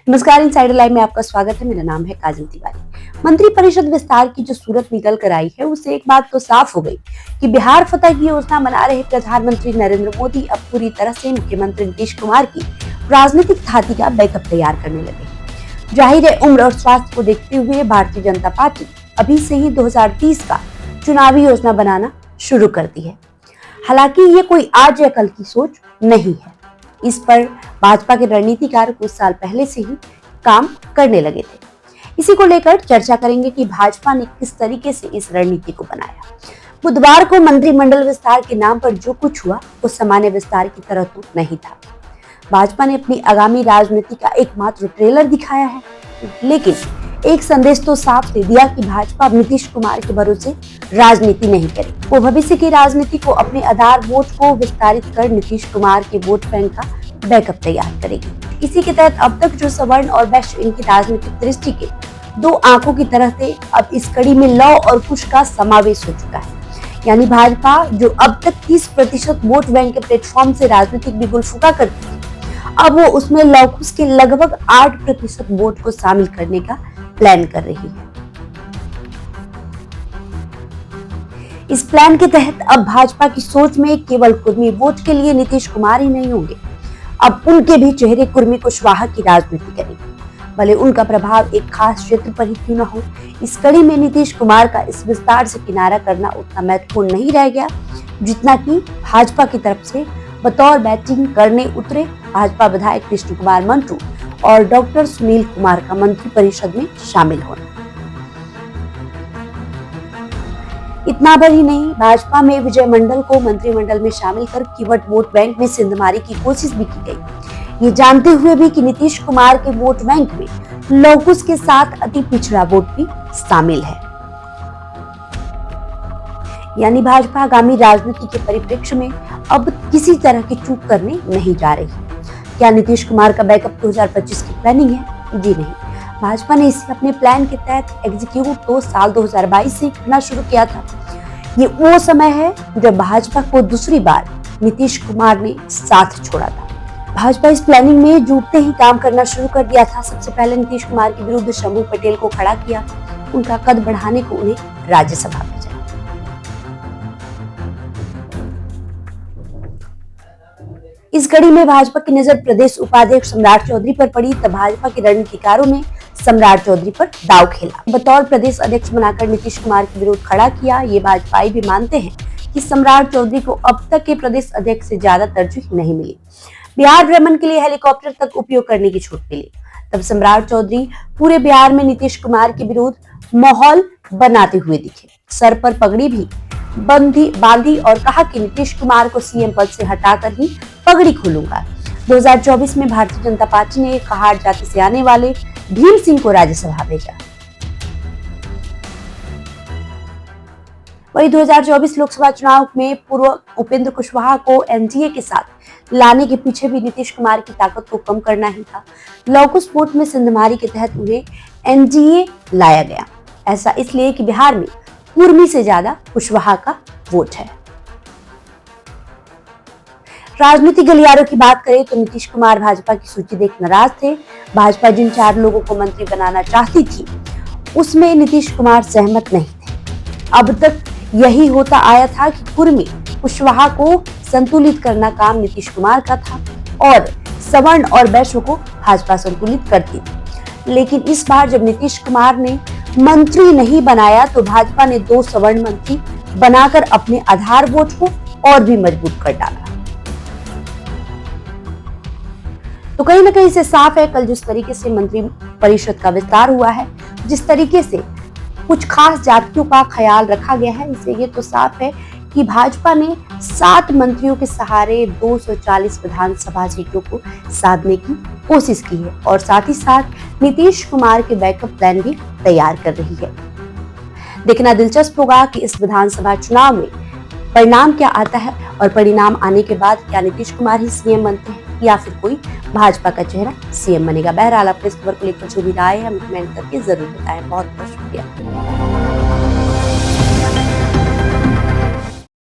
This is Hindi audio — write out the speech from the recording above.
नमस्कार, इनसाइडर लाइव में आपका स्वागत है। मेरा नाम है काजल तिवारी। मंत्री परिषद विस्तार की जो सूरत निकल कर आई है, उससे एक बात तो साफ हो गई कि बिहार फतह की योजना बना रहे प्रधानमंत्री नरेंद्र मोदी अब पूरी तरह से मुख्यमंत्री नीतीश कुमार की राजनीतिक थाती का बैकअप तैयार करने लगे। जाहिर है, उम्र और स्वास्थ्य को देखते हुए भारतीय जनता पार्टी अभी से ही 2030 का चुनावी योजना बनाना शुरू कर दी है। हालांकि ये कोई आज या कल की सोच नहीं है। इस पर भाजपा के रणनीतिकार कुछ साल पहले से ही काम करने लगे थे। इसी को लेकर चर्चा करेंगे कि भाजपा ने किस तरीके से इस रणनीति को बनाया। बुधवार को मंत्रिमंडल विस्तार के नाम पर जो कुछ हुआ वो सामान्य विस्तार की तरह तो नहीं था। भाजपा ने अपनी आगामी राजनीति का एकमात्र ट्रेलर दिखाया है, लेकिन एक संदेश तो साफ दे दिया कि भाजपा नीतीश कुमार के भरोसे राजनीति नहीं करेगी। वो भविष्य की राजनीति को अपने आधार वोट को विस्तारित कर नीतीश कुमार के वोट बैंक का बैकअप तैयार करेगी। इसी के तहत अब तक जो सवर्ण और वैश्य इनकी राजनीतिक दृष्टि के दो आंखों की तरह थे, अब इस कड़ी में लौ और कुश का समावेश हो चुका है। यानी भाजपा जो अब तक 30% वोट बैंक के प्लेटफॉर्म से राजनीतिक बिगुल फूका करती थी, अब वो उसमें लौ कुश के लगभग 8% वोट को शामिल करने का प्लान कर रही है। इस प्लान के तहत अब भाजपा की सोच में केवल कुर्मी वोट के लिए नीतीश कुमार ही नहीं होंगे, अब उनके भी चेहरे कुर्मी कुशवाहा की राजनीति करेंगे, भले उनका प्रभाव एक खास क्षेत्र पर ही क्यों न हो। इस कड़ी में नीतीश कुमार का इस विस्तार से किनारा करना उतना महत्वपूर्ण नहीं रह गया जितना कि भाजपा की तरफ से बतौर बैटिंग करने उतरे भाजपा विधायक कृष्ण कुमार मंटू और डॉक्टर सुनील कुमार का मंत्री परिषद में शामिल होना। इतना भर ही नहीं, भाजपा में विजय मंडल को मंत्रिमंडल में शामिल कर कीवर्ड वोट बैंक में सिंधमारी की कोशिश भी की गई, ये जानते हुए भी कि नीतीश कुमार के वोट बैंक में लौकुश के साथ अति पिछड़ा वोट भी शामिल है। यानी भाजपा आगामी राजनीति के परिप्रेक्ष्य में अब किसी तरह की चूक करने नहीं जा रही। क्या नीतीश कुमार का बैकअप 2025 की प्लानिंग है? जी नहीं, भाजपा ने इसे अपने प्लान के तहत एग्जीक्यूट तो साल 2022 से करना शुरू किया था। ये वो समय है जब भाजपा को दूसरी बार नीतीश कुमार ने साथ छोड़ा था। भाजपा इस प्लानिंग में जुटते ही काम करना शुरू कर दिया था। सबसे पहले नीतीश कुमार के विरुद्ध शंभू पटेल को खड़ा किया, उनका कद बढ़ाने को उन्हें राज्यसभा भेजा। इस कड़ी में भाजपा की नजर प्रदेश उपाध्यक्ष सम्राट चौधरी पर पड़ी, तब भाजपा के रणनीतिकारों ने सम्राट चौधरी पर दांव खेला। बतौर प्रदेश अध्यक्ष बनाकर नीतीश कुमार के विरुद्ध खड़ा किया। ये भाजपाई भी मानते हैं कि सम्राट चौधरी को अब तक के प्रदेश अध्यक्ष से ज्यादा तरजीह नहीं मिली। बिहार भ्रमण के लिए हेलीकॉप्टर तक उपयोग करने की छूट मिली। तब सम्राट चौधरी पूरे बिहार में नीतीश कुमार के विरुद्ध माहौल बनाते हुए दिखे। सर पर पगड़ी भी बांधी और कहा कि नीतीश कुमार को सीएम पद से हटाकर ही पगड़ी खोलूंगा। 2024 में भारतीय जनता पार्टी ने कहार जाति से आने वाले भीम सिंह को राज्यसभा भेजा। वही 2024 लोकसभा चुनाव में पूर्व उपेंद्र कुशवाहा को एनडीए के साथ लाने के पीछे भी नीतीश कुमार की ताकत को कम करना ही था। लौकुश वोट में सिंधमारी के तहत उन्हें एनडीए लाया गया। ऐसा इसलिए कि बिहार में कुर्मी से ज्यादा कुशवाहा का वोट है। राजनीतिक गलियारों की बात करें तो नीतीश कुमार भाजपा की सूची देख नाराज थे। भाजपा जिन 4 लोगों को मंत्री बनाना चाहती थी, उसमें नीतीश कुमार सहमत नहीं थे। अब तक यही होता आया था कि कुर्मी कुशवाहा को संतुलित करना काम नीतीश कुमार का था और सवर्ण और वैश्य को भाजपा संतुलित करती थी। लेकिन इस बार जब नीतीश कुमार ने मंत्री नहीं बनाया तो भाजपा ने 2 सवर्ण मंत्री बनाकर अपने आधार वोट को और भी मजबूत कर डाला। तो कहीं ना कहीं से साफ है, कल जिस तरीके से मंत्री परिषद का विस्तार हुआ है, जिस तरीके से कुछ खास जातियों का ख्याल रखा गया है, इससे ये तो साफ है कि भाजपा ने 7 मंत्रियों के सहारे 240 विधानसभा सीटों को साधने की कोशिश की है और साथ ही साथ नीतीश कुमार के बैकअप प्लान भी तैयार कर रही है। देखना दिलचस्प होगा कि इस विधानसभा चुनाव में परिणाम क्या आता है और परिणाम आने के बाद क्या नीतीश कुमार ही सीएम बनते हैं या फिर कोई भाजपा का चेहरा सीएम बनेगा। बहरहाल अपने इस खबर को लेकर जो भी राय है हमें कमेंट करके जरूर बताएं। बहुत बहुत शुक्रिया।